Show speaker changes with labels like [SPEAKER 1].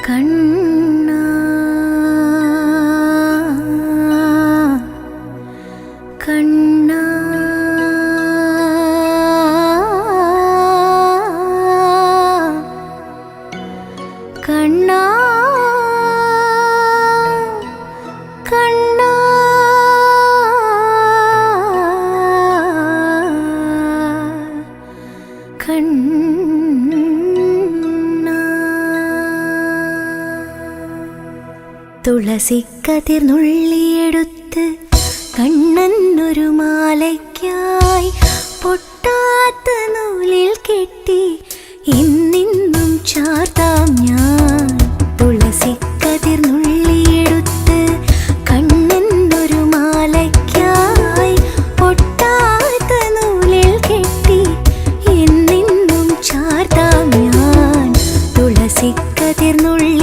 [SPEAKER 1] കണ്ണാ കണ്ണാ കണ്ണാ കണ്ണാ തുളസിക്കതിർ നുള്ളിയെടുത്ത് കണ്ണനൊരു മാലയ്ക്കായി പൊട്ടാത്ത നൂലിൽ കെട്ടി ഇന്നിന്നും ചാർത്താം ഞാൻ. തുളസിക്കതിർ നുള്ളിയെടുത്ത് കണ്ണനൊരു മാലയ്ക്കായി പൊട്ടാത്ത നൂലിൽ കെട്ടി ഇന്നിന്നും ചാർത്താം ഞാൻ. തുളസിക്കതിർ നുള്ളി